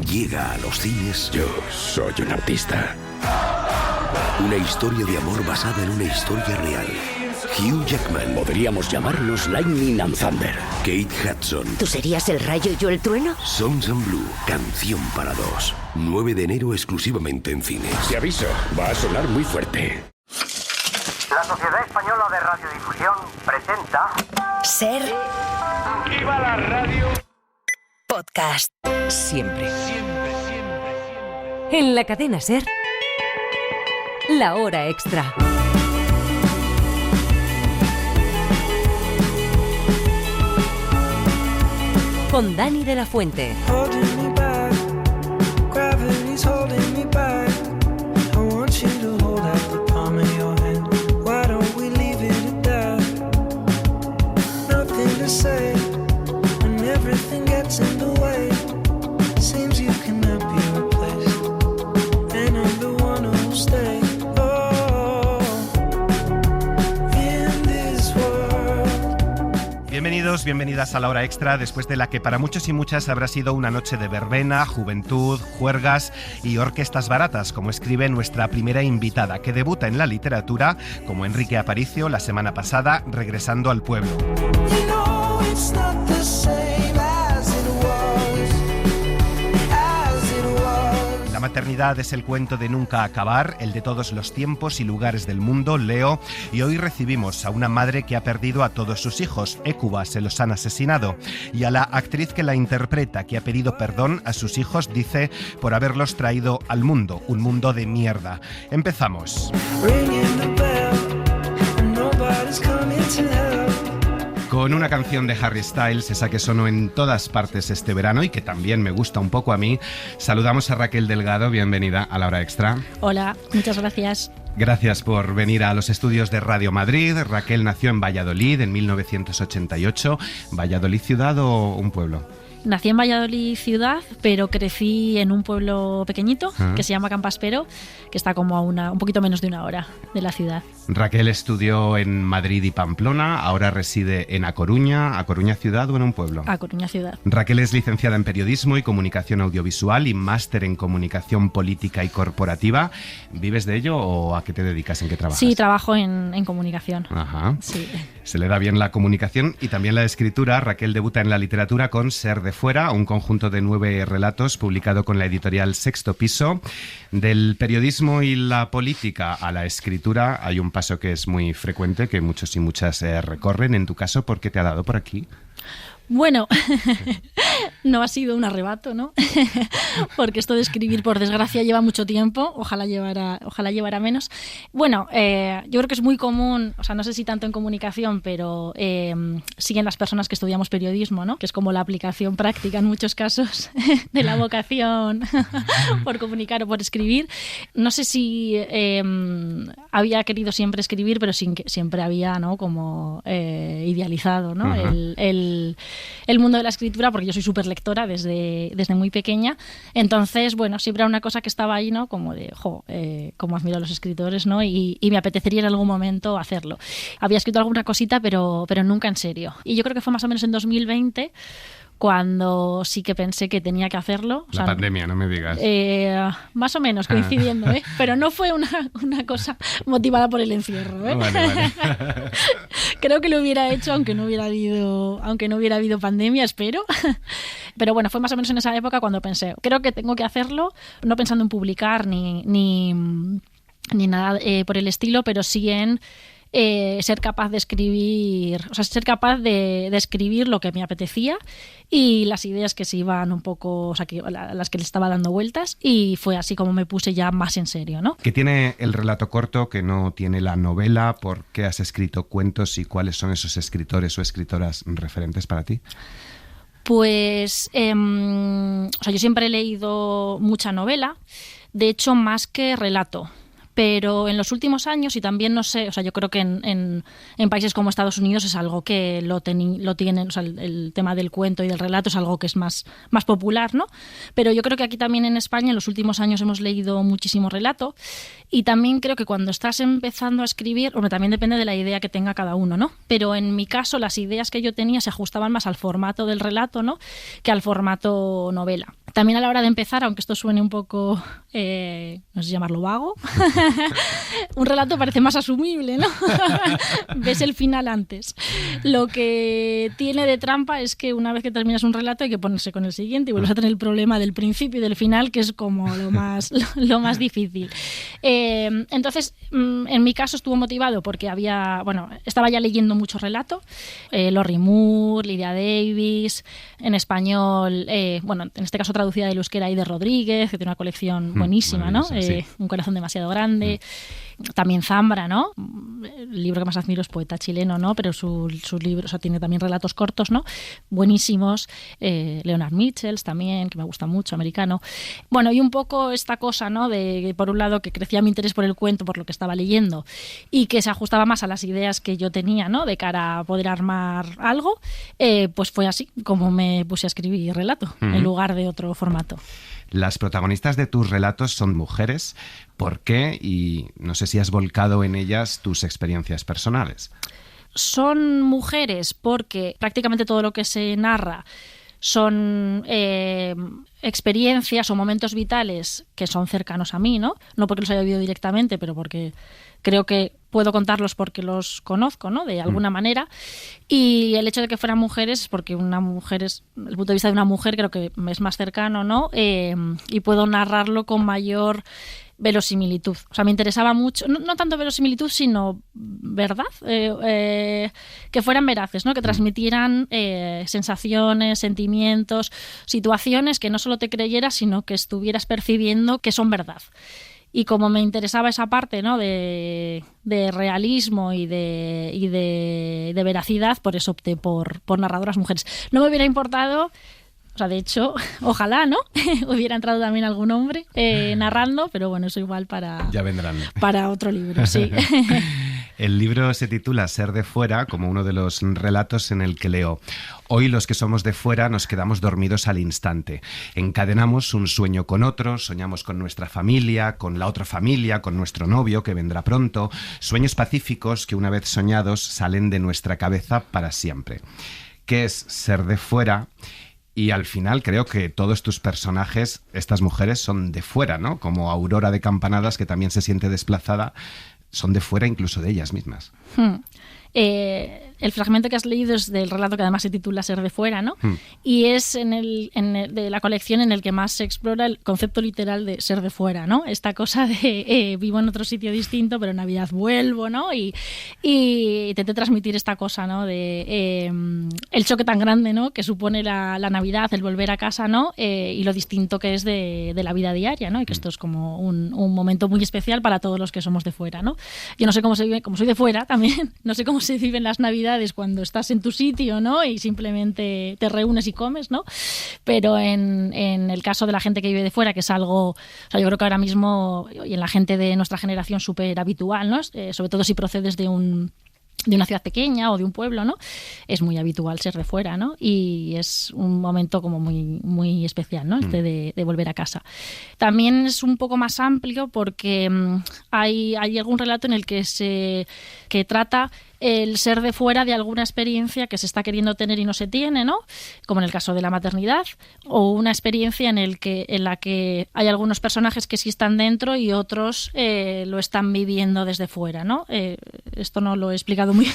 Llega a los cines. Yo soy un artista. Una historia de amor basada en una historia real. Hugh Jackman. Podríamos llamarnos Lightning and Thunder. Kate Hudson. ¿Tú serías el rayo y yo el trueno? Sons and Blue. Canción para dos. 9 de enero exclusivamente en cines. Te aviso, va a sonar muy fuerte. La Sociedad Española de Radiodifusión presenta... Ser... ¡Viva la radio! Podcast. Siempre. En la cadena Ser, La Hora Extra. Con Dani de la Fuente. Bienvenidos, bienvenidas a La Hora Extra, después de la que para muchos y muchas habrá sido una noche de verbena, juventud, juergas y orquestas baratas, como escribe nuestra primera invitada, que debuta en la literatura como Enrique Aparicio la semana pasada, regresando al pueblo. La maternidad es el cuento de nunca acabar, el de todos los tiempos y lugares del mundo, leo, y hoy recibimos a una madre que ha perdido a todos sus hijos, Hécuba, se los han asesinado, y a la actriz que la interpreta, que ha pedido perdón a sus hijos, dice, por haberlos traído al mundo, un mundo de mierda. Empezamos. Con una canción de Harry Styles, esa que sonó en todas partes este verano y que también me gusta un poco a mí, saludamos a Raquel Delgado, bienvenida a La Hora Extra. Hola, muchas gracias. Gracias por venir a los estudios de Radio Madrid. Raquel nació en Valladolid en 1988. ¿Valladolid ciudad o un pueblo? Nací en Valladolid ciudad, pero crecí en un pueblo pequeñito que se llama Campaspero, que está como a un poquito menos de una hora de la ciudad. Raquel estudió en Madrid y Pamplona, ahora reside en A Coruña. ¿A Coruña ciudad o en un pueblo? A Coruña ciudad. Raquel es licenciada en Periodismo y Comunicación Audiovisual y máster en Comunicación Política y Corporativa. ¿Vives de ello o a qué te dedicas? ¿En qué trabajas? Sí, trabajo en comunicación. Ajá. Sí. Se le da bien la comunicación y también la escritura. Raquel debuta en la literatura con Ser de Fuera, un conjunto de 9 relatos publicado con la editorial Sexto Piso. Del periodismo y la política a la escritura hay un paso que es muy frecuente, que muchos y muchas recorren. En tu caso, ¿por qué te ha dado por aquí? Bueno, no ha sido un arrebato, ¿no? Porque esto de escribir, por desgracia, lleva mucho tiempo. Ojalá llevara menos. Bueno, yo creo que es muy común, o sea, no sé si tanto en comunicación, pero siguen las personas que estudiamos periodismo, ¿no? Que es como la aplicación práctica en muchos casos de la vocación por comunicar o por escribir. No sé si había querido siempre escribir, pero siempre había, ¿no? Como idealizado, ¿no? El mundo de la escritura, porque yo soy súper lectora desde muy pequeña. Entonces, bueno, siempre era una cosa que estaba ahí, ¿no? Como de, cómo admiro a los escritores, ¿no? Y me apetecería en algún momento hacerlo. Había escrito alguna cosita, pero nunca en serio. Y yo creo que fue más o menos en 2020 cuando sí que pensé que tenía que hacerlo. La pandemia, no me digas. Más o menos coincidiendo, ¿eh? Pero no fue una cosa motivada por el encierro, ¿eh? Vale. Creo que lo hubiera hecho aunque no hubiera habido pandemia, espero. Pero bueno, fue más o menos en esa época cuando pensé, creo que tengo que hacerlo, no pensando en publicar ni nada por el estilo, pero sí en ser capaz de escribir, o sea, ser capaz de escribir lo que me apetecía y las ideas que se iban un poco, o sea, las que le estaba dando vueltas, y fue así como me puse ya más en serio, ¿no? ¿Qué tiene el relato corto que no tiene la novela? ¿Por qué has escrito cuentos y cuáles son esos escritores o escritoras referentes para ti? Pues, o sea, yo siempre he leído mucha novela, de hecho más que relato. pero en los últimos años, y también no sé, o sea, yo creo que en países como Estados Unidos es algo que lo tienen, o sea, el tema del cuento y del relato es algo que es más popular, ¿no? Pero yo creo que aquí también en España en los últimos años hemos leído muchísimo relato, y también creo que cuando estás empezando a escribir, hombre, también depende de la idea que tenga cada uno, ¿no? Pero en mi caso las ideas que yo tenía se ajustaban más al formato del relato, ¿no?, que al formato novela. También a la hora de empezar, aunque esto suene un poco, no sé si llamarlo vago, un relato parece más asumible, ¿no? Ves el final antes. Lo que tiene de trampa es que una vez que terminas un relato hay que ponerse con el siguiente y vuelves a tener el problema del principio y del final, que es como lo más difícil. Entonces, en mi caso estuvo motivado porque estaba ya leyendo mucho relato. Lorrie Moore, Lydia Davis, en español, en este caso traducida del euskera Aide Rodríguez, que tiene una colección buenísima, ¿no? Sí. Un corazón demasiado grande. También Zambra, ¿no? El libro que más admiro es poeta chileno, ¿no? Pero sus libros, o sea, tiene también relatos cortos, ¿no? Buenísimos. Leonard Michels también, que me gusta mucho, americano. Bueno, y un poco esta cosa, ¿no? De, por un lado, que crecía mi interés por el cuento, por lo que estaba leyendo, y que se ajustaba más a las ideas que yo tenía, ¿no? De cara a poder armar algo, pues fue así como me puse a escribir relato, en lugar de otro formato. Las protagonistas de tus relatos son mujeres. ¿Por qué? Y no sé si has volcado en ellas tus experiencias personales. Son mujeres porque prácticamente todo lo que se narra son experiencias o momentos vitales que son cercanos a mí, ¿no? No porque los haya vivido directamente, pero porque creo que puedo contarlos porque los conozco, ¿no? De alguna manera. Y el hecho de que fueran mujeres es porque una mujer es, el punto de vista de una mujer creo que es más cercano, ¿no? Y puedo narrarlo con mayor verosimilitud. O sea, me interesaba mucho, no tanto verosimilitud, sino verdad, que fueran veraces, ¿no? Que transmitieran sensaciones, sentimientos, situaciones que no solo te creyeras, sino que estuvieras percibiendo que son verdad. Y como me interesaba esa parte, ¿no?, de realismo y de veracidad, por eso opté por narradoras mujeres. No me hubiera importado, o sea, de hecho, ojalá, ¿no?, hubiera entrado también algún hombre narrando, pero bueno, eso igual ya vendrán. Para otro libro, sí. El libro se titula Ser de fuera, como uno de los relatos en el que leo: hoy los que somos de fuera nos quedamos dormidos al instante. Encadenamos un sueño con otro, soñamos con nuestra familia, con la otra familia, con nuestro novio que vendrá pronto. Sueños pacíficos que una vez soñados salen de nuestra cabeza para siempre. ¿Qué es ser de fuera? Y al final creo que todos tus personajes, estas mujeres, son de fuera, ¿no? Como Aurora de Campanadas, que también se siente desplazada, son de fuera incluso de ellas mismas. El fragmento que has leído es del relato que además se titula Ser de fuera, ¿no? Y es de la colección en el que más se explora el concepto literal de ser de fuera, ¿no? Esta cosa de vivo en otro sitio distinto, pero en Navidad vuelvo, ¿no? Y intenté transmitir esta cosa, ¿no? De el choque tan grande, ¿no?, que supone la Navidad, el volver a casa, ¿no? Y lo distinto que es de la vida diaria, ¿no? Y que esto es como un momento muy especial para todos los que somos de fuera, ¿no? Yo no sé cómo se vive, como soy de fuera también, no sé cómo se viven las Navidades cuando estás en tu sitio, ¿no?, y simplemente te reúnes y comes, ¿no? Pero en el caso de la gente que vive de fuera, que es algo, o sea, yo creo que ahora mismo, y en la gente de nuestra generación, súper habitual, ¿no? Sobre todo si procedes de una ciudad pequeña o de un pueblo, ¿no? Es muy habitual ser de fuera, ¿no? Y es un momento como muy, muy especial, ¿no? De volver a casa. También es un poco más amplio porque hay algún relato en el que trata el ser de fuera de alguna experiencia que se está queriendo tener y no se tiene, ¿no? Como en el caso de la maternidad, o una experiencia en la que hay algunos personajes que sí están dentro y otros lo están viviendo desde fuera, ¿no? Esto no lo he explicado muy,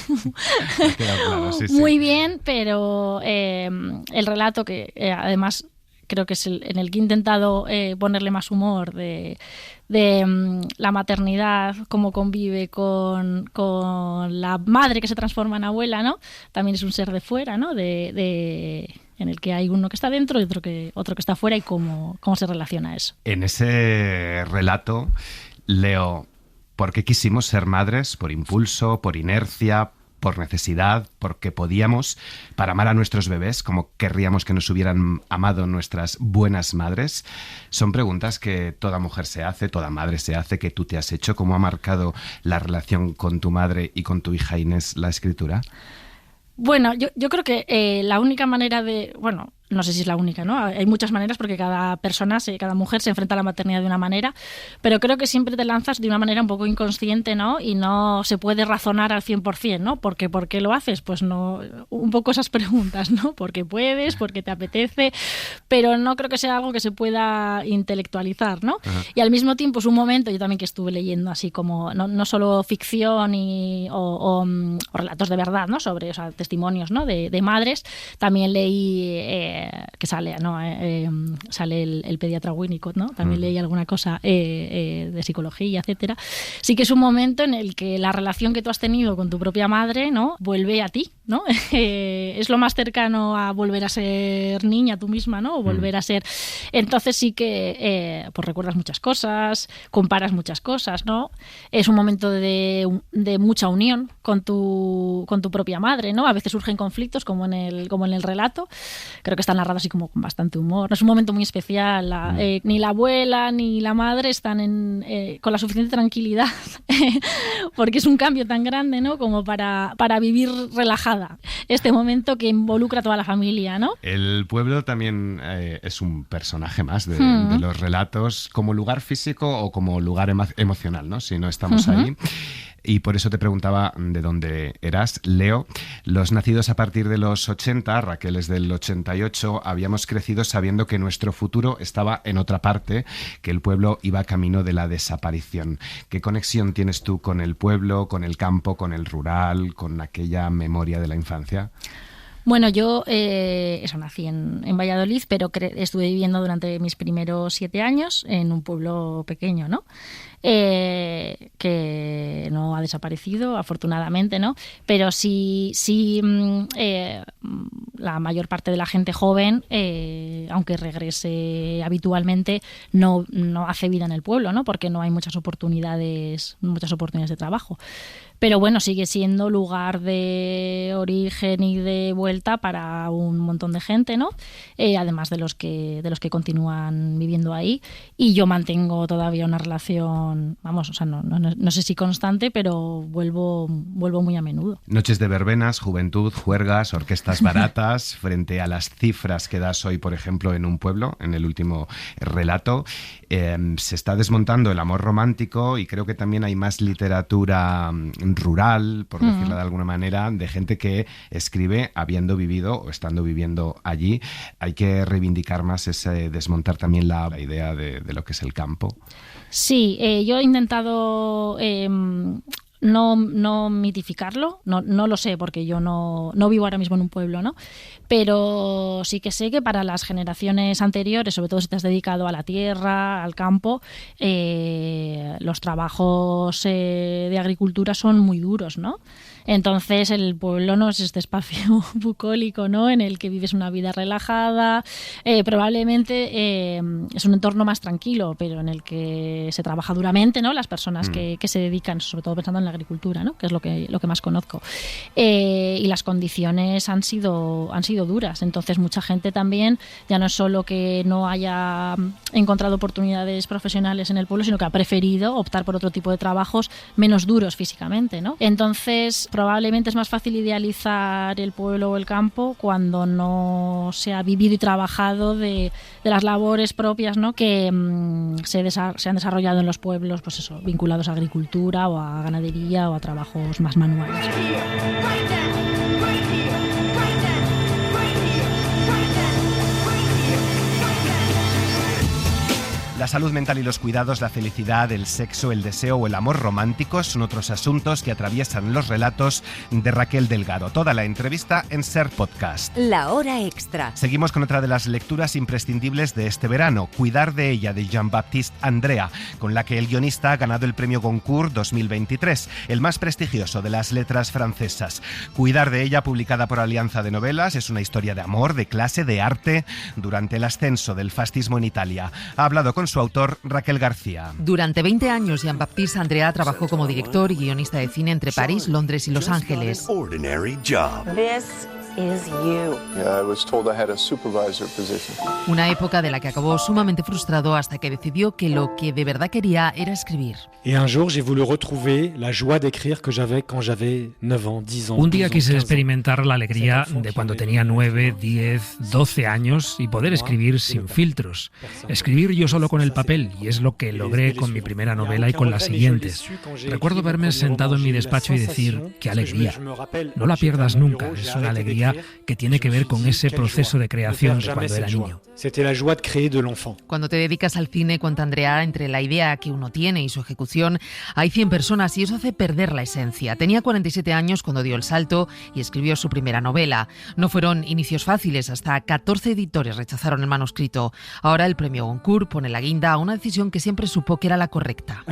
claro, sí. Muy bien, pero el relato que además creo que es en el que he intentado ponerle más humor de la maternidad, cómo convive con la madre que se transforma en abuela, ¿no? También es un ser de fuera, ¿no? En el que hay uno que está dentro y otro que está fuera, y cómo se relaciona eso. En ese relato leo: ¿por qué quisimos ser madres? ¿Por impulso? ¿Por inercia? por necesidad, porque podíamos, para amar a nuestros bebés, como querríamos que nos hubieran amado nuestras buenas madres? Son preguntas que toda mujer se hace, toda madre se hace, que tú te has hecho. ¿Cómo ha marcado la relación con tu madre y con tu hija Inés la escritura? Bueno, yo creo que la única manera de... Bueno, no sé si es la única, ¿no? Hay muchas maneras porque cada persona, cada mujer se enfrenta a la maternidad de una manera, pero creo que siempre te lanzas de una manera un poco inconsciente, ¿no? Y no se puede razonar al 100%, ¿no? ¿Por qué lo haces? Pues no, un poco esas preguntas, ¿no? Porque puedes, porque te apetece, pero no creo que sea algo que se pueda intelectualizar, ¿no? Uh-huh. Y al mismo tiempo es un momento, yo también que estuve leyendo así como, no solo ficción o relatos de verdad, ¿no? Sobre, o sea, testimonios, ¿no? De madres, también leí... que sale, ¿no? Sale el pediatra Winnicott, ¿no? También leí alguna cosa de psicología, etcétera. Sí que es un momento en el que la relación que tú has tenido con tu propia madre, ¿no? Vuelve a ti, ¿no? Es lo más cercano a volver a ser niña tú misma, ¿no? O volver a ser... Entonces sí que pues recuerdas muchas cosas, comparas muchas cosas, ¿no? Es un momento de mucha unión con tu propia madre, ¿no? A veces surgen conflictos como en el relato. Creo que está narrado así como con bastante humor. Es un momento muy especial. Ni la abuela ni la madre están con la suficiente tranquilidad porque es un cambio tan grande, ¿no? Como para vivir relajada este momento que involucra a toda la familia, ¿no? El pueblo también es un personaje más de los relatos, como lugar físico o como lugar emocional, ¿no? Si no estamos ahí. Y por eso te preguntaba de dónde eras. Leo, los nacidos a partir de los 80, Raquel es del 88, habíamos crecido sabiendo que nuestro futuro estaba en otra parte, que el pueblo iba camino de la desaparición. ¿Qué conexión tienes tú con el pueblo, con el campo, con el rural, con aquella memoria de la infancia? Bueno, yo nací en Valladolid, pero estuve viviendo durante mis primeros 7 años en un pueblo pequeño, ¿no? Que no ha desaparecido, afortunadamente, ¿no? Pero sí la mayor parte de la gente joven, aunque regrese habitualmente, no hace vida en el pueblo, ¿no? Porque no hay muchas oportunidades de trabajo. Pero bueno, sigue siendo lugar de origen y de vuelta para un montón de gente, ¿no? Además de los que continúan viviendo ahí. Y yo mantengo todavía una relación, vamos, o sea, no sé si constante, pero vuelvo muy a menudo. Noches de verbenas, juventud, juergas, orquestas baratas, frente a las cifras que das hoy, por ejemplo, en un pueblo, en el último relato. Se está desmontando el amor romántico y creo que también hay más literatura rural, por decirlo de alguna manera, de gente que escribe habiendo vivido o estando viviendo allí. Hay que reivindicar más desmontar también la idea de lo que es el campo. Sí, yo he intentado no mitificarlo, no lo sé porque yo no vivo ahora mismo en un pueblo, ¿no? Pero sí que sé que para las generaciones anteriores, sobre todo si te has dedicado a la tierra, al campo, los trabajos de agricultura son muy duros, ¿no? Entonces el pueblo no es este espacio bucólico, ¿no? En el que vives una vida relajada, probablemente es un entorno más tranquilo, pero en el que se trabaja duramente, ¿no? Las personas que se dedican, sobre todo pensando en la agricultura, ¿no? Que es lo que más conozco. Y las condiciones han sido duras. Entonces mucha gente también, ya no es solo que no haya encontrado oportunidades profesionales en el pueblo, sino que ha preferido optar por otro tipo de trabajos menos duros físicamente, ¿no? Entonces probablemente es más fácil idealizar el pueblo o el campo cuando no se ha vivido y trabajado de las labores propias, ¿no? Que se han desarrollado en los pueblos, pues eso, vinculados a agricultura o a ganadería o a trabajos más manuales. La salud mental y los cuidados, la felicidad, el sexo, el deseo o el amor romántico son otros asuntos que atraviesan los relatos de Raquel Delgado. Toda la entrevista en Ser Podcast. La hora extra. Seguimos con otra de las lecturas imprescindibles de este verano, Cuidar de ella, de Jean-Baptiste Andrea, con la que el guionista ha ganado el premio Goncourt 2023, el más prestigioso de las letras francesas. Cuidar de ella, publicada por Alianza de Novelas, es una historia de amor, de clase, de arte, durante el ascenso del fascismo en Italia. Ha hablado con su autor Raquel García. Durante 20 años, Jean-Baptiste Andréa trabajó como director y guionista de cine entre París, Londres y Los Ángeles. Una época de la que acabó sumamente frustrado hasta que decidió que lo que de verdad quería era escribir. Un día quise experimentar la alegría de cuando tenía 9, 10, 12 años y poder escribir sin filtros. Escribir yo solo con el papel, y es lo que logré con mi primera novela y con las siguientes. Recuerdo verme sentado en mi despacho y decir, ¡qué alegría! No la pierdas nunca, es una alegría que tiene que ver con ese proceso de creación de cuando era niño. Cuando te dedicas al cine, cuenta Andréa, entre la idea que uno tiene y su ejecución, hay 100 personas y eso hace perder la esencia. Tenía 47 años cuando dio el salto y escribió su primera novela. No fueron inicios fáciles, hasta 14 editores rechazaron el manuscrito. Ahora el premio Goncourt pone la guinda a una decisión que siempre supo que era la correcta.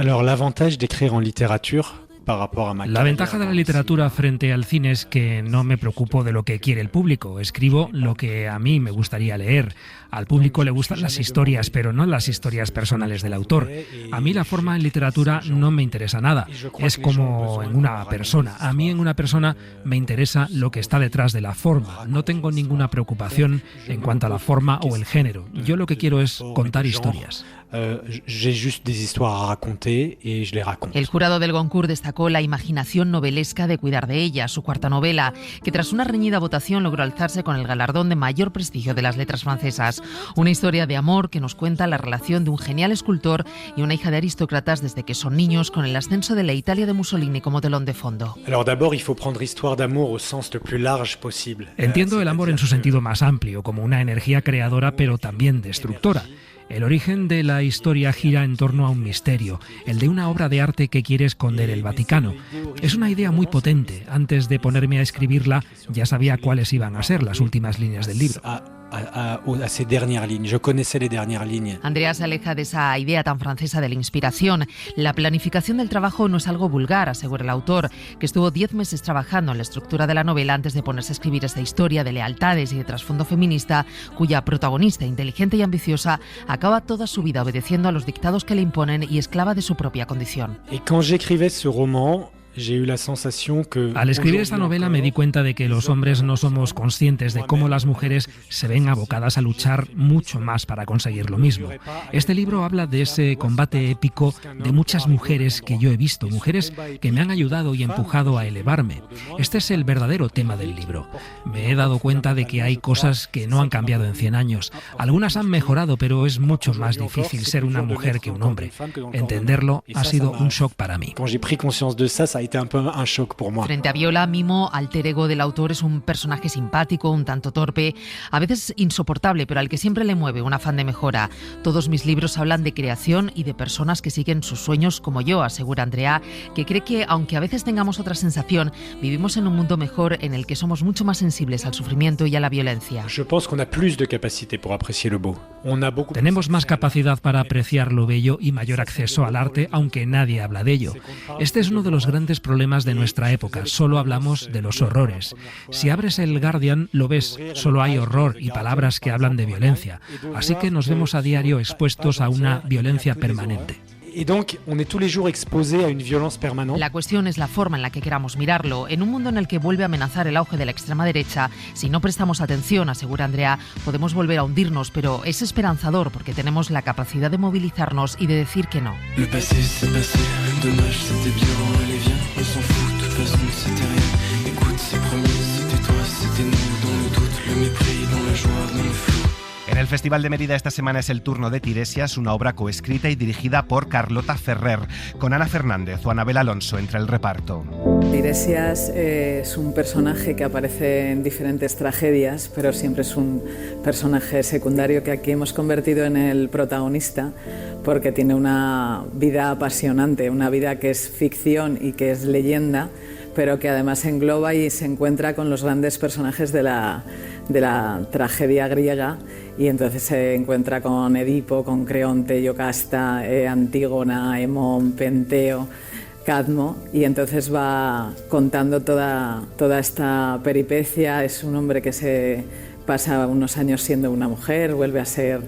La ventaja de la literatura frente al cine es que no me preocupo de lo que quiere el público. Escribo lo que a mí me gustaría leer. Al público le gustan las historias, pero no las historias personales del autor. A mí la forma en literatura no me interesa nada. Es como en una persona. A mí en una persona me interesa lo que está detrás de la forma. No tengo ninguna preocupación en cuanto a la forma o el género. Yo lo que quiero es contar historias. El jurado del Goncourt destacó la imaginación novelesca de Cuidar de ella, su cuarta novela, que tras una reñida votación logró alzarse con el galardón de mayor prestigio de las letras francesas. Una historia de amor que nos cuenta la relación de un genial escultor y una hija de aristócratas desde que son niños, con el ascenso de la Italia de Mussolini como telón de fondo. Entiendo el amor en su sentido más amplio, como una energía creadora pero también destructora. El origen de la historia gira en torno a un misterio, el de una obra de arte que quiere esconder el Vaticano. Es una idea muy potente. Antes de ponerme a escribirla, ya sabía cuáles iban a ser las últimas líneas del libro. Andréa se aleja de esa idea tan francesa de la inspiración. La planificación del trabajo no es algo vulgar, asegura el autor, que estuvo 10 meses trabajando en la estructura de la novela antes de ponerse a escribir esta historia de lealtades y de trasfondo feminista, cuya protagonista, inteligente y ambiciosa, acaba toda su vida obedeciendo a los dictados que le imponen y esclava de su propia condición. Al escribir esta novela me di cuenta de que los hombres no somos conscientes de cómo las mujeres se ven abocadas a luchar mucho más para conseguir lo mismo. Este libro habla de ese combate épico de muchas mujeres que yo he visto, mujeres que me han ayudado y empujado a elevarme. Este es el verdadero tema del libro. Me he dado cuenta de que hay cosas que no han cambiado en 100 años. Algunas han mejorado, pero es mucho más difícil ser una mujer que un hombre. Entenderlo ha sido un shock para mí. Frente a Viola, Mimo, alter ego del autor, es un personaje simpático, un tanto torpe, a veces insoportable, pero al que siempre le mueve un afán de mejora. Todos mis libros hablan de creación y de personas que siguen sus sueños como yo, asegura Andréa, que cree que, aunque a veces tengamos otra sensación, vivimos en un mundo mejor en el que somos mucho más sensibles al sufrimiento y a la violencia. Tenemos más capacidad para apreciar lo bello y mayor acceso al arte, aunque nadie habla de ello. Este es uno de los grandes problemas de nuestra época. Solo hablamos de los horrores. Si abres el Guardian, lo ves. Solo hay horror y palabras que hablan de violencia. Así que nos vemos a diario expuestos a una violencia permanente. La cuestión es la forma en la que queramos mirarlo. En un mundo en el que vuelve a amenazar el auge de la extrema derecha, si no prestamos atención, asegura Andréa, podemos volver a hundirnos, pero es esperanzador porque tenemos la capacidad de movilizarnos y de decir que no. En el Festival de Mérida esta semana es el turno de Tiresias, una obra coescrita y dirigida por Carlota Ferrer, con Ana Fernández o Anabel Alonso entre el reparto. Tiresias es un personaje que aparece en diferentes tragedias, pero siempre es un personaje secundario que aquí hemos convertido en el protagonista, porque tiene una vida apasionante, una vida que es ficción y que es leyenda, pero que además engloba y se encuentra con los grandes personajes de la tragedia griega, y entonces se encuentra con Edipo, con Creonte, Yocasta, Antígona, Hemón, Penteo, Cadmo, y entonces va contando toda esta peripecia. Es un hombre que se pasa unos años siendo una mujer, vuelve a ser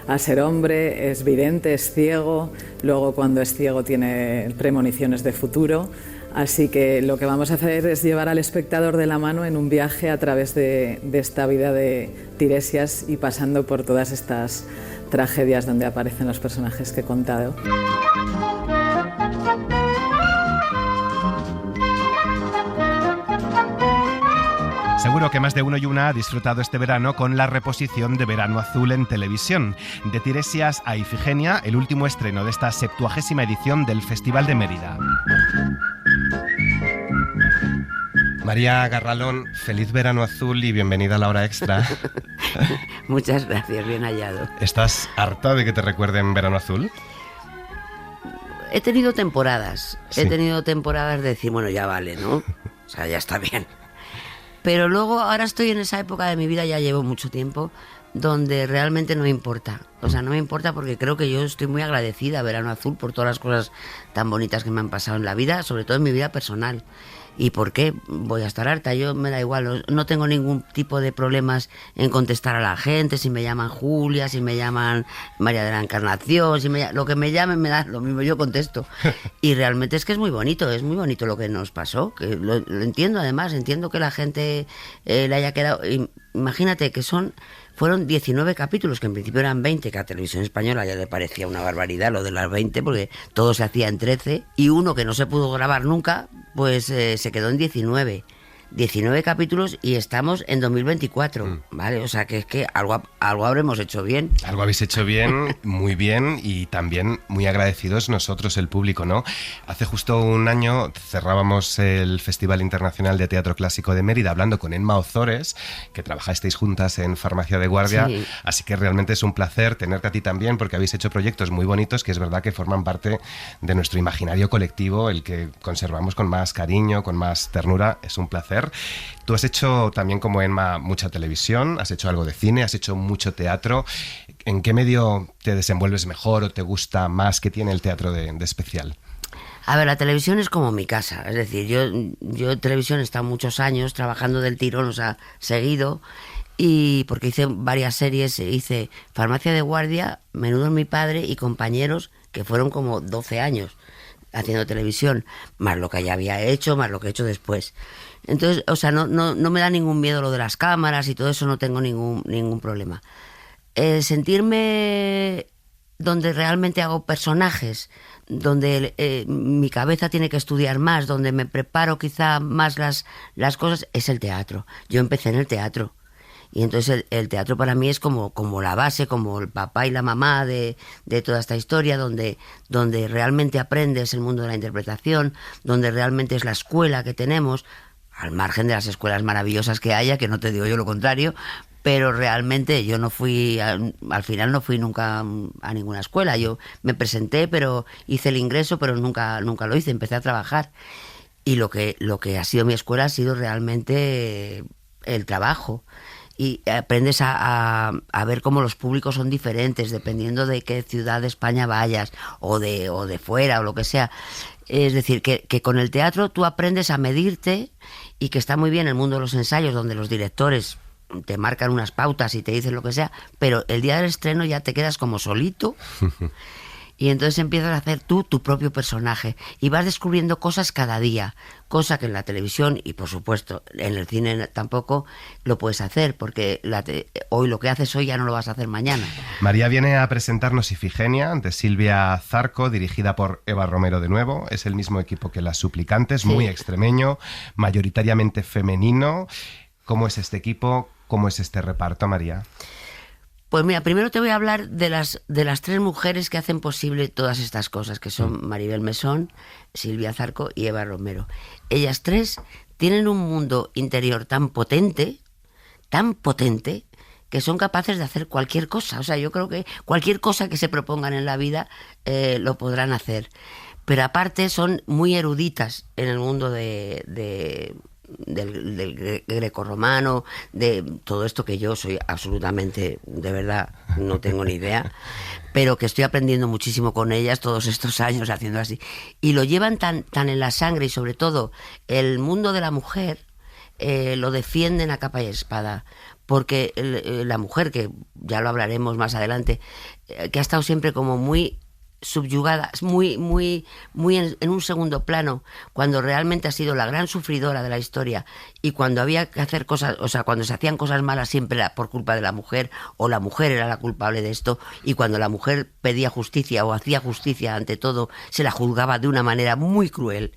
a ser hombre, es vidente, es ciego, luego cuando es ciego tiene premoniciones de futuro. Así que lo que vamos a hacer es llevar al espectador de la mano en un viaje a través de esta vida de Tiresias y pasando por todas estas tragedias donde aparecen los personajes que he contado. Seguro que más de uno y una ha disfrutado este verano con la reposición de Verano Azul en televisión. De Tiresias a Ifigenia, el último estreno de esta 70ª edición del Festival de Mérida. María Garralón, feliz Verano Azul y bienvenida a La Hora Extra. Muchas gracias, bien hallado. ¿Estás harta de que te recuerden Verano Azul? He tenido temporadas. Sí. He tenido temporadas de decir, bueno, ya vale, ¿no? O sea, ya está bien. Pero luego, ahora estoy en esa época de mi vida, ya llevo mucho tiempo, donde realmente no me importa. O sea, no me importa porque creo que yo estoy muy agradecida a Verano Azul por todas las cosas tan bonitas que me han pasado en la vida, sobre todo en mi vida personal. ¿Y por qué voy a estar harta? Yo me da igual, no tengo ningún tipo de problemas en contestar a la gente, si me llaman Julia, si me llaman María de la Encarnación, lo que me llamen me da lo mismo, yo contesto. Y realmente es que es muy bonito lo que nos pasó, que lo entiendo además, entiendo que la gente le haya quedado... Imagínate que fueron 19 capítulos, que en principio eran 20, que a Televisión Española ya le parecía una barbaridad lo de las 20, porque todo se hacía en 13, y uno que no se pudo grabar nunca, pues se quedó en 19 capítulos y estamos en 2024, ¿vale? O sea que es que algo habremos hecho bien. Algo habéis hecho bien, muy bien, y también muy agradecidos nosotros, el público, ¿no? Hace justo un año cerrábamos el Festival Internacional de Teatro Clásico de Mérida hablando con Emma Ozores, que trabajasteis juntas en Farmacia de Guardia, sí. Así que realmente es un placer tenerte a ti también, porque habéis hecho proyectos muy bonitos que es verdad que forman parte de nuestro imaginario colectivo, el que conservamos con más cariño, con más ternura. Es un placer. Tú has hecho también, como Emma, mucha televisión, has hecho algo de cine, has hecho mucho teatro. ¿En qué medio te desenvuelves mejor o te gusta más? ¿Qué tiene el teatro de especial? A ver, la televisión es como mi casa. Es decir, yo en televisión he estado muchos años trabajando del tirón, o sea, seguido, y porque hice varias series, hice Farmacia de Guardia, Menudo es mi padre y Compañeros, que fueron como 12 años haciendo televisión, más lo que ya había hecho, más lo que he hecho después. Entonces, o sea, no me da ningún miedo lo de las cámaras y todo eso, no tengo ningún problema. Sentirme donde realmente hago personajes, donde mi cabeza tiene que estudiar más, donde me preparo quizá más las cosas, es el teatro. Yo empecé en el teatro. Y entonces el teatro para mí es como la base, como el papá y la mamá de toda esta historia, donde realmente aprendes el mundo de la interpretación, donde realmente es la escuela que tenemos, al margen de las escuelas maravillosas que haya, que no te digo yo lo contrario, pero realmente yo no fui, al final no fui nunca a ninguna escuela. Yo me presenté, pero hice el ingreso, pero nunca lo hice, empecé a trabajar. Y lo que ha sido mi escuela ha sido realmente el trabajo. Y aprendes a ver cómo los públicos son diferentes dependiendo de qué ciudad de España vayas o de fuera o lo que sea. Es decir, que con el teatro tú aprendes a medirte, y que está muy bien el mundo de los ensayos, donde los directores te marcan unas pautas y te dicen lo que sea, pero el día del estreno ya te quedas como solito y entonces empiezas a hacer tú tu propio personaje y vas descubriendo cosas cada día, cosa que en la televisión y por supuesto en el cine tampoco lo puedes hacer, porque hoy lo que haces hoy ya no lo vas a hacer mañana. María viene a presentarnos Ifigenia, de Silvia Zarco, dirigida por Eva Romero de nuevo. Es el mismo equipo que Las Suplicantes, sí. Muy extremeño, mayoritariamente femenino. ¿Cómo es este equipo? ¿Cómo es este reparto, María? Pues mira, primero te voy a hablar de las 3 mujeres que hacen posible todas estas cosas, que son Maribel Mesón, Silvia Zarco y Eva Romero. Ellas 3 tienen un mundo interior tan potente, que son capaces de hacer cualquier cosa. O sea, yo creo que cualquier cosa que se propongan en la vida lo podrán hacer. Pero aparte son muy eruditas en el mundo del grecorromano, de todo esto que yo soy absolutamente, de verdad, no tengo ni idea, pero que estoy aprendiendo muchísimo con ellas todos estos años haciendo así. Y lo llevan tan en la sangre, y sobre todo el mundo de la mujer lo defienden a capa y espada, porque la mujer, que ya lo hablaremos más adelante, que ha estado siempre como muy subyugada, muy en un segundo plano, cuando realmente ha sido la gran sufridora de la historia, y cuando había que hacer cosas, o sea, cuando se hacían cosas malas siempre era por culpa de la mujer, o la mujer era la culpable de esto, y cuando la mujer pedía justicia o hacía justicia ante todo, se la juzgaba de una manera muy cruel,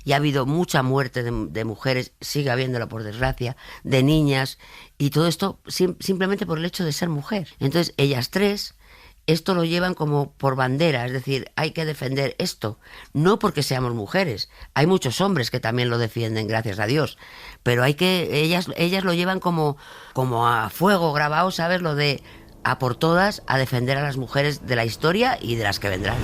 y ha habido mucha muerte de mujeres, sigue habiéndola por desgracia, de niñas, y todo esto simplemente por el hecho de ser mujer. Entonces ellas tres esto lo llevan como por bandera, es decir, hay que defender esto, no porque seamos mujeres, hay muchos hombres que también lo defienden, gracias a Dios, pero ellas lo llevan como a fuego grabado, ¿sabes? Lo de a por todas, a defender a las mujeres de la historia y de las que vendrán.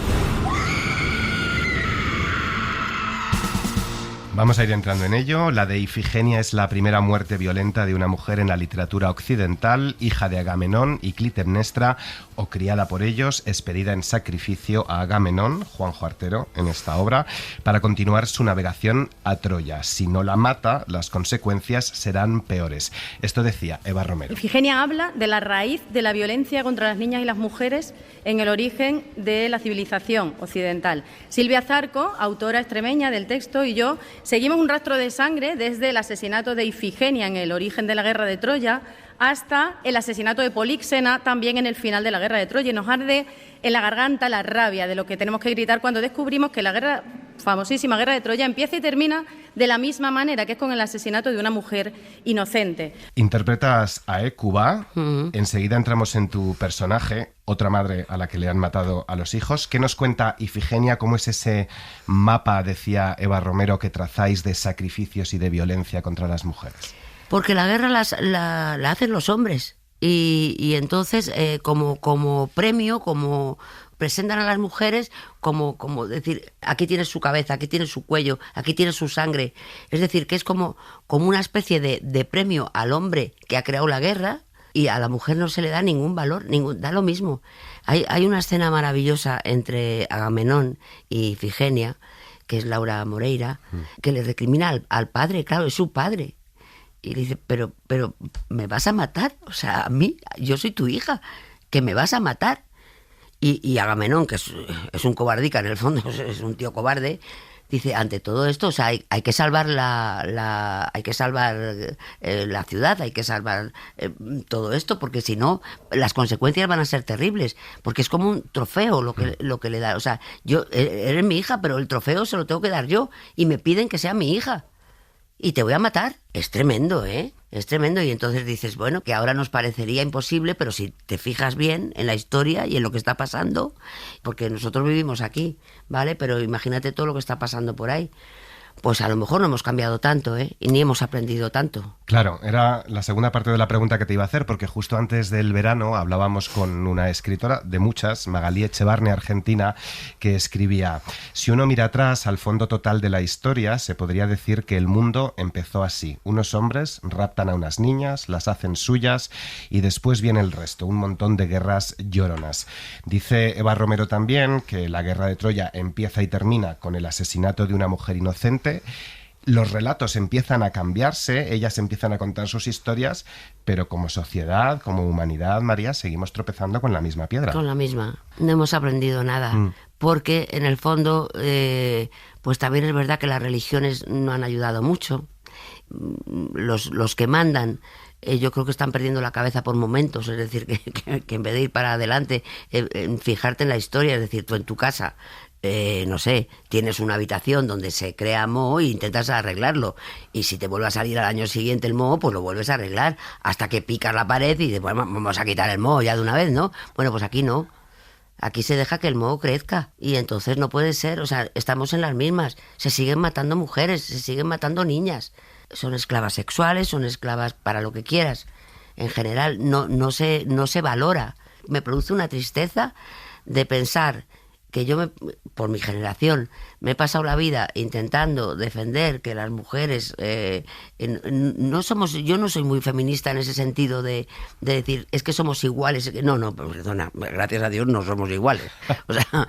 Vamos a ir entrando en ello. La de Ifigenia es la primera muerte violenta de una mujer en la literatura occidental, hija de Agamenón y Clitemnestra, o criada por ellos, expedida en sacrificio a Agamenón, Juanjo Artero, en esta obra, para continuar su navegación a Troya. Si no la mata, las consecuencias serán peores. Esto decía Eva Romero. Ifigenia habla de la raíz de la violencia contra las niñas y las mujeres en el origen de la civilización occidental. Silvia Zarco, autora extremeña del texto, y yo seguimos un rastro de sangre desde el asesinato de Ifigenia en el origen de la guerra de Troya hasta el asesinato de Políxena también en el final de la guerra de Troya. Y nos arde en la garganta la rabia de lo que tenemos que gritar cuando descubrimos que la famosísima guerra de Troya empieza y termina de la misma manera, que es con el asesinato de una mujer inocente. Interpretas a Hécuba. Enseguida entramos en tu personaje, otra madre a la que le han matado a los hijos. ¿Qué nos cuenta Ifigenia? ¿Cómo es ese mapa, decía Eva Romero, que trazáis de sacrificios y de violencia contra las mujeres? Porque la guerra la hacen los hombres y entonces como premio, como presentan a las mujeres como decir, aquí tienes su cabeza, aquí tienes su cuello, aquí tienes su sangre. Es decir, que es como una especie de premio al hombre que ha creado la guerra, y a la mujer no se le da ningún valor, da lo mismo. Hay una escena maravillosa entre Agamenón y Ifigenia, que es Laura Moreira, que le recrimina al padre, claro, es su padre. Y le dice, pero ¿me vas a matar? O sea, a mí, yo soy tu hija, que me vas a matar. Y Agamenón, que es un cobardica en el fondo, es un tío cobarde, dice, ante todo esto, o sea, hay que salvar la ciudad, hay que salvar todo esto, porque si no, las consecuencias van a ser terribles, porque es como un trofeo lo que le da. O sea, eres mi hija, pero el trofeo se lo tengo que dar yo, y me piden que sea mi hija. Y te voy a matar. Es tremendo, ¿eh? Es tremendo. Y entonces dices, bueno, que ahora nos parecería imposible, pero si te fijas bien en la historia y en lo que está pasando, porque nosotros vivimos aquí, ¿vale? Pero imagínate todo lo que está pasando por ahí. Pues a lo mejor no hemos cambiado tanto, ¿eh? Y ni hemos aprendido tanto. Claro, era la segunda parte de la pregunta que te iba a hacer, porque justo antes del verano hablábamos con una escritora de muchas, Magalí Echevarne, argentina, que escribía: si uno mira atrás al fondo total de la historia, se podría decir que el mundo empezó así. Unos hombres raptan a unas niñas, las hacen suyas, y después viene el resto, un montón de guerras lloronas. Dice Eva Romero también que la guerra de Troya empieza y termina con el asesinato de una mujer inocente. Los relatos empiezan a cambiarse, ellas empiezan a contar sus historias, pero como sociedad, como humanidad, María, seguimos tropezando con la misma piedra. Con la misma. No hemos aprendido nada, porque en el fondo, pues también es verdad que las religiones no han ayudado mucho. Los que mandan, yo creo que están perdiendo la cabeza por momentos, es decir, que en vez de ir para adelante, fijarte en la historia, es decir, tú en tu casa, no sé, tienes una habitación donde se crea moho e intentas arreglarlo, y si te vuelve a salir al año siguiente el moho, pues lo vuelves a arreglar hasta que picas la pared y dices, bueno, vamos a quitar el moho ya de una vez, ¿no? Bueno, pues aquí no. Aquí se deja que el moho crezca y entonces no puede ser, o sea, estamos en las mismas. Se siguen matando mujeres, se siguen matando niñas. Son esclavas sexuales, son esclavas para lo que quieras. En general no se valora. Me produce una tristeza de pensar yo por mi generación me he pasado la vida intentando defender que las mujeres yo no soy muy feminista en ese sentido de decir es que somos iguales. No, perdona, gracias a Dios no somos iguales. O sea,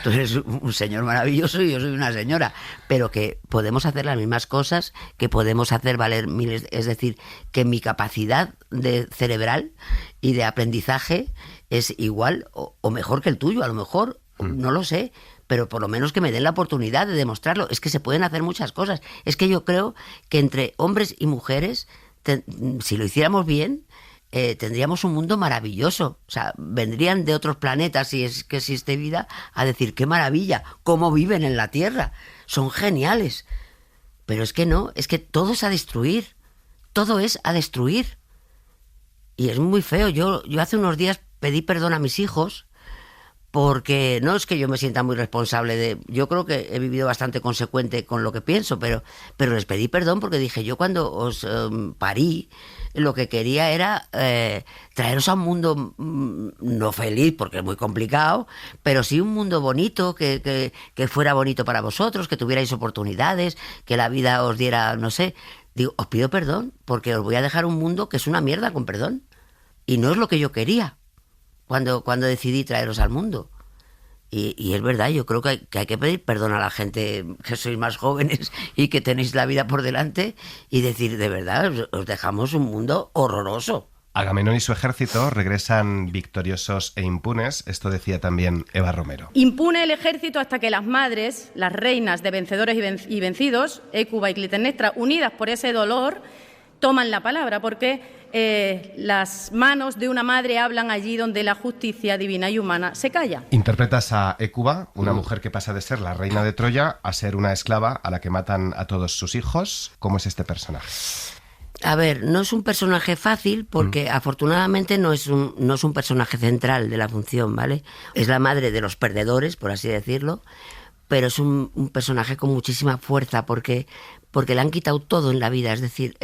tú eres un señor maravilloso y yo soy una señora, pero que podemos hacer las mismas cosas, que podemos hacer valer miles, es decir, que mi capacidad de cerebral y de aprendizaje es igual o mejor que el tuyo, a lo mejor, no lo sé, pero por lo menos que me den la oportunidad de demostrarlo. Es que se pueden hacer muchas cosas. Es que yo creo que entre hombres y mujeres, si lo hiciéramos bien, tendríamos un mundo maravilloso. O sea, vendrían de otros planetas, si es que existe vida, a decir, qué maravilla, cómo viven en la Tierra. Son geniales. Pero es que no, es que todo es a destruir. Todo es a destruir. Y es muy feo. Yo hace unos días pedí perdón a mis hijos porque no es que yo me sienta muy responsable yo creo que he vivido bastante consecuente con lo que pienso, pero les pedí perdón porque dije, yo cuando os parí, lo que quería era traeros a un mundo no feliz, porque es muy complicado, pero sí un mundo bonito, que fuera bonito para vosotros, que tuvierais oportunidades, que la vida os diera, no sé. Digo, os pido perdón, porque os voy a dejar un mundo que es una mierda, con perdón. Y no es lo que yo quería cuando decidí traeros al mundo. Y es verdad, yo creo que hay que pedir perdón a la gente que sois más jóvenes y que tenéis la vida por delante y decir, de verdad, os dejamos un mundo horroroso. Agamenón y su ejército regresan victoriosos e impunes. Esto decía también Eva Romero. Impune el ejército hasta que las madres, las reinas de vencedores y vencidos, Hécuba y Clitemnestra, unidas por ese dolor, toman la palabra, porque las manos de una madre hablan allí donde la justicia divina y humana se calla. Interpretas a Hécuba, una mujer que pasa de ser la reina de Troya a ser una esclava a la que matan a todos sus hijos. ¿Cómo es este personaje? A ver, no es un personaje fácil porque afortunadamente no es un personaje central de la función, ¿vale? Es la madre de los perdedores, por así decirlo, pero es un personaje con muchísima fuerza porque le han quitado todo en la vida. Es decir,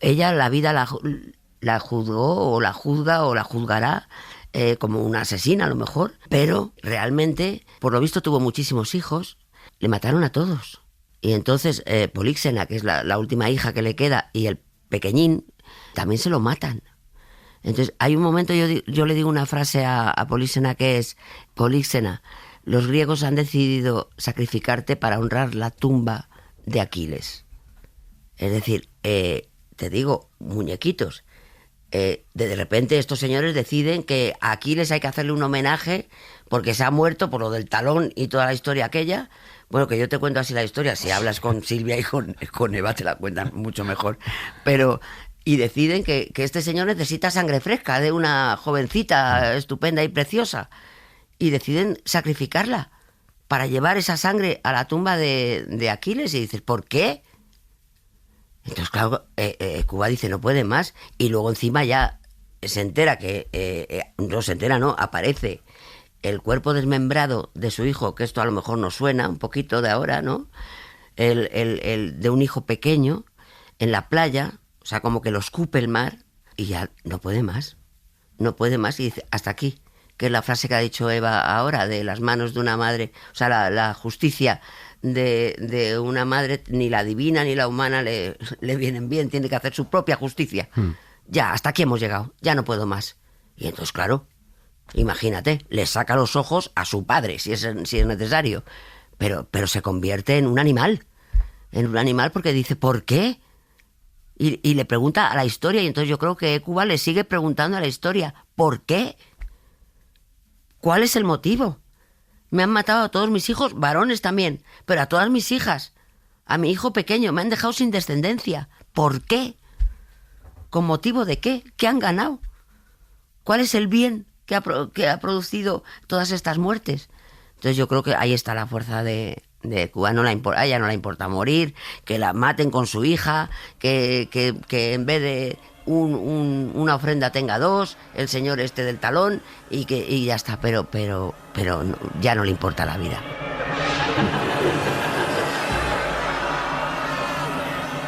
ella la vida la juzgó o la juzga o la juzgará como una asesina a lo mejor, pero realmente, por lo visto, tuvo muchísimos hijos, le mataron a todos. Y entonces Políxena, que es la última hija que le queda, y el pequeñín, también se lo matan. Entonces hay un momento, yo le digo una frase a Políxena que es: Políxena, los griegos han decidido sacrificarte para honrar la tumba de Aquiles. Es decir, te digo, muñequitos, de repente estos señores deciden que a Aquiles hay que hacerle un homenaje porque se ha muerto por lo del talón y toda la historia aquella. Bueno, que yo te cuento así la historia, si hablas con Silvia y con Eva te la cuentan mucho mejor, y deciden que este señor necesita sangre fresca de una jovencita estupenda y preciosa, y deciden sacrificarla para llevar esa sangre a la tumba de Aquiles, y dices, ¿por qué? Entonces, claro, Cuba dice, no puede más, y luego encima ya se entera aparece el cuerpo desmembrado de su hijo, que esto a lo mejor nos suena un poquito de ahora, ¿no? El de un hijo pequeño en la playa, o sea, como que lo escupe el mar, y ya no puede más, y dice, hasta aquí, que es la frase que ha dicho Eva ahora, de las manos de una madre, o sea, la justicia de una madre, ni la divina ni la humana le vienen bien, tiene que hacer su propia justicia. Ya, hasta aquí hemos llegado, ya no puedo más. Y entonces, claro, imagínate, le saca los ojos a su padre, si es necesario, pero se convierte en un animal porque dice, ¿por qué? Y le pregunta a la historia, y entonces yo creo que Cuba le sigue preguntando a la historia, ¿por qué? ¿Cuál es el motivo? Me han matado a todos mis hijos, varones también, pero a todas mis hijas, a mi hijo pequeño, me han dejado sin descendencia. ¿Por qué? ¿Con motivo de qué? ¿Qué han ganado? ¿Cuál es el bien que ha producido todas estas muertes? Entonces yo creo que ahí está la fuerza de Cuba. A ella no le importa morir, que la maten con su hija, que en vez de una ofrenda tenga dos, el señor este del talón, y ya está, pero ya no le importa la vida.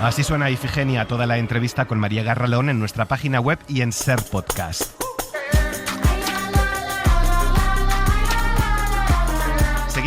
Así suena Ifigenia, toda la entrevista con María Garralón en nuestra página web y en Ser Podcast.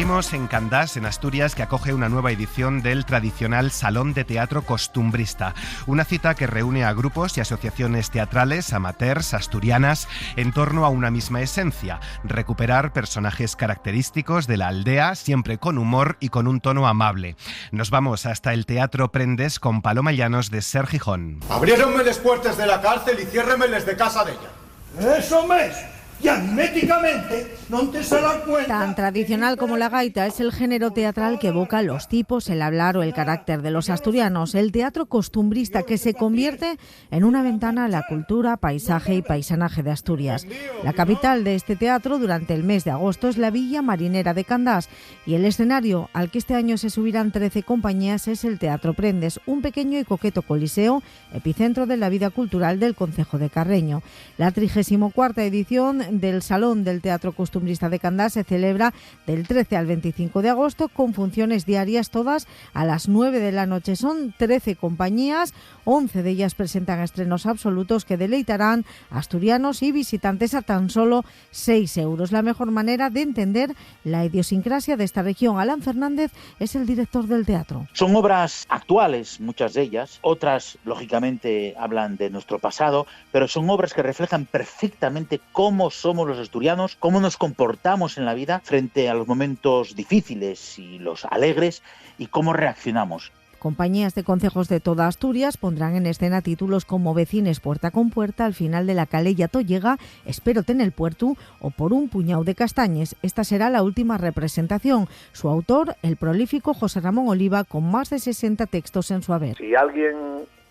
Seguimos en Candás, en Asturias, que acoge una nueva edición del tradicional Salón de Teatro Costumbrista. Una cita que reúne a grupos y asociaciones teatrales, amateurs, asturianas, en torno a una misma esencia: recuperar personajes característicos de la aldea, siempre con humor y con un tono amable. Nos vamos hasta el Teatro Prendes con Paloma Llanos de Ser Gijón. Abriéronme las puertas de la cárcel y ciérremeles de casa de ella. ¡Eso mes! Y aritméticamente no te se dan cuenta. Tan tradicional como la gaita es el género teatral que evoca los tipos, el hablar o el carácter de los asturianos. El teatro costumbrista, que se convierte en una ventana a la cultura, paisaje y paisanaje de Asturias. La capital de este teatro durante el mes de agosto es la Villa Marinera de Candás, y el escenario al que este año se subirán 13 compañías es el Teatro Prendes, un pequeño y coqueto coliseo, epicentro de la vida cultural del concejo de Carreño. La 34ª edición del Salón del Teatro Costumbrista de Candás se celebra del 13 al 25 de agosto con funciones diarias, todas a las 9 de la noche. Son 13 compañías, 11 de ellas presentan estrenos absolutos que deleitarán a asturianos y visitantes a tan solo 6 euros. La mejor manera de entender la idiosincrasia de esta región. Alan Fernández es el director del teatro. Son obras actuales, muchas de ellas, otras lógicamente hablan de nuestro pasado, pero son obras que reflejan perfectamente cómo somos los asturianos, cómo nos comportamos en la vida frente a los momentos difíciles y los alegres y cómo reaccionamos. Compañías de concejos de toda Asturias pondrán en escena títulos como Vecines puerta con puerta, Al final de la calella Tollega, Espérote en el puerto o Por un puñado de castañes. Esta será la última representación. Su autor, el prolífico José Ramón Oliva, con más de 60 textos en su haber. Si alguien,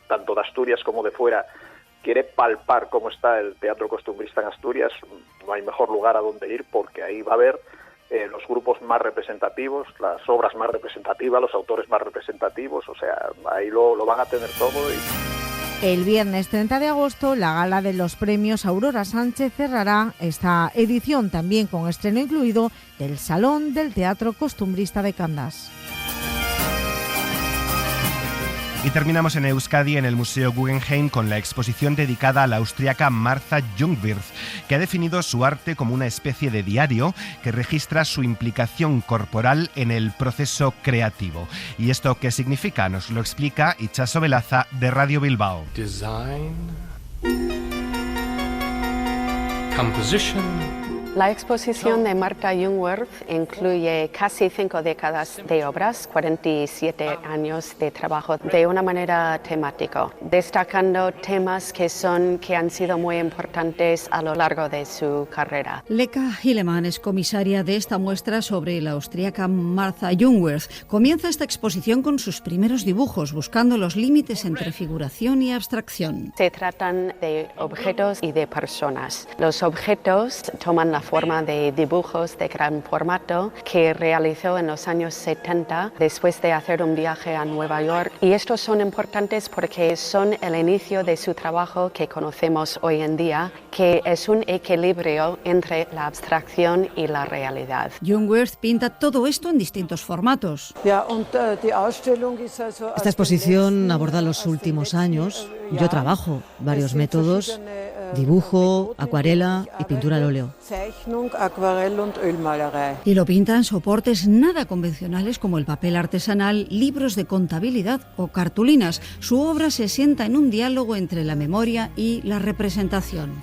tanto de Asturias como de fuera, quiere palpar cómo está el teatro costumbrista en Asturias, no hay mejor lugar a donde ir, porque ahí va a haber los grupos más representativos, las obras más representativas, los autores más representativos, o sea, ahí lo van a tener todo. El viernes 30 de agosto, la gala de los premios Aurora Sánchez cerrará esta edición, también con estreno incluido, del Salón del Teatro Costumbrista de Candás. Y terminamos en Euskadi, en el Museo Guggenheim, con la exposición dedicada a la austríaca Martha Jungwirth, que ha definido su arte como una especie de diario que registra su implicación corporal en el proceso creativo. ¿Y esto qué significa? Nos lo explica Itxaso Velaza, de Radio Bilbao. Design, composition. La exposición de Martha Jungwirth incluye casi 5 décadas de obras, 47 años de trabajo de una manera temática, destacando temas que han sido muy importantes a lo largo de su carrera. Leka Hillemann es comisaria de esta muestra sobre la austríaca Martha Jungwirth. Comienza esta exposición con sus primeros dibujos, buscando los límites entre figuración y abstracción. Se tratan de objetos y de personas. Los objetos toman la forma de dibujos de gran formato que realizó en los años 70 después de hacer un viaje a Nueva York, y estos son importantes porque son el inicio de su trabajo que conocemos hoy en día, que es un equilibrio entre la abstracción y la realidad. Jungwirth pinta todo esto en distintos formatos. Esta exposición aborda los últimos años. Yo trabajo varios métodos: dibujo, acuarela y pintura al óleo. Y lo pinta en soportes nada convencionales como el papel artesanal, libros de contabilidad o cartulinas. Su obra se sienta en un diálogo entre la memoria y la representación.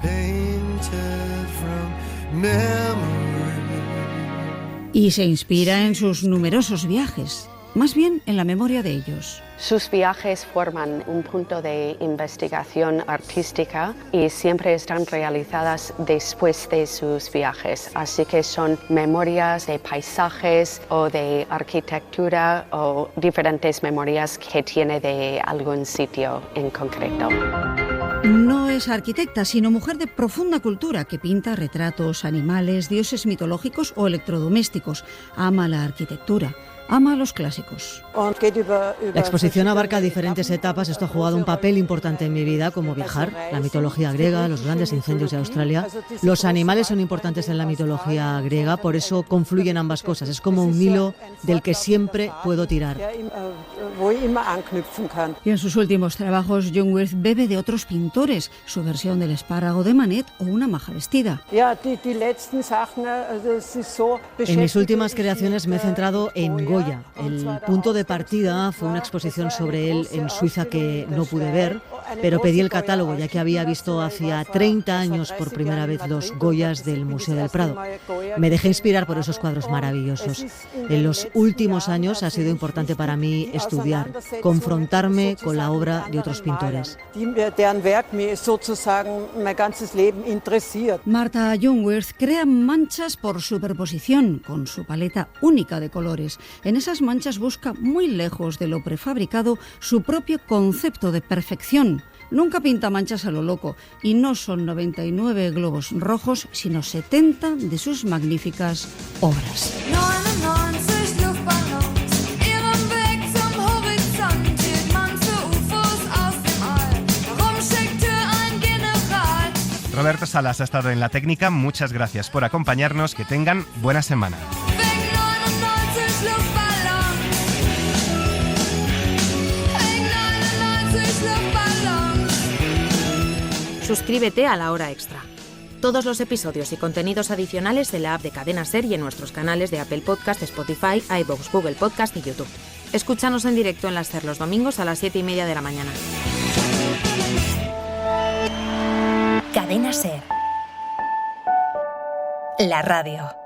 Y se inspira en sus numerosos viajes, más bien en la memoria de ellos. Sus viajes forman un punto de investigación artística y siempre están realizadas después de sus viajes. Así que son memorias de paisajes o de arquitectura o diferentes memorias que tiene de algún sitio en concreto. No es arquitecta, sino mujer de profunda cultura que pinta retratos, animales, dioses mitológicos o electrodomésticos. Ama la arquitectura. ama los clásicos. La exposición abarca diferentes etapas. Esto ha jugado un papel importante en mi vida, como viajar, la mitología griega, los grandes incendios de Australia. Los animales son importantes en la mitología griega, por eso confluyen ambas cosas. Es como un hilo del que siempre puedo tirar. Y en sus últimos trabajos, Jungwirth bebe de otros pintores, su versión del espárrago de Manet o una maja vestida. En mis últimas creaciones me he centrado en Goya. El punto de partida fue una exposición sobre él en Suiza que no pude ver, pero pedí el catálogo ya que había visto hacía 30 años por primera vez los Goyas del Museo del Prado. Me dejé inspirar por esos cuadros maravillosos. En los últimos años ha sido importante para mí estudiar, confrontarme con la obra de otros pintores. Martha Jungwirth crea manchas por superposición, con su paleta única de colores. En esas manchas busca muy lejos de lo prefabricado su propio concepto de perfección. Nunca pinta manchas a lo loco, y no son 99 globos rojos, sino 70 de sus magníficas obras. Roberto Salas ha estado en la técnica. Muchas gracias por acompañarnos. Que tengan buena semana. Suscríbete a La Hora Extra. Todos los episodios y contenidos adicionales en la app de Cadena SER y en nuestros canales de Apple Podcast, Spotify, iVoox, Google Podcast y YouTube. Escúchanos en directo en la SER los domingos a las 7:30 de la mañana. Cadena SER. La radio.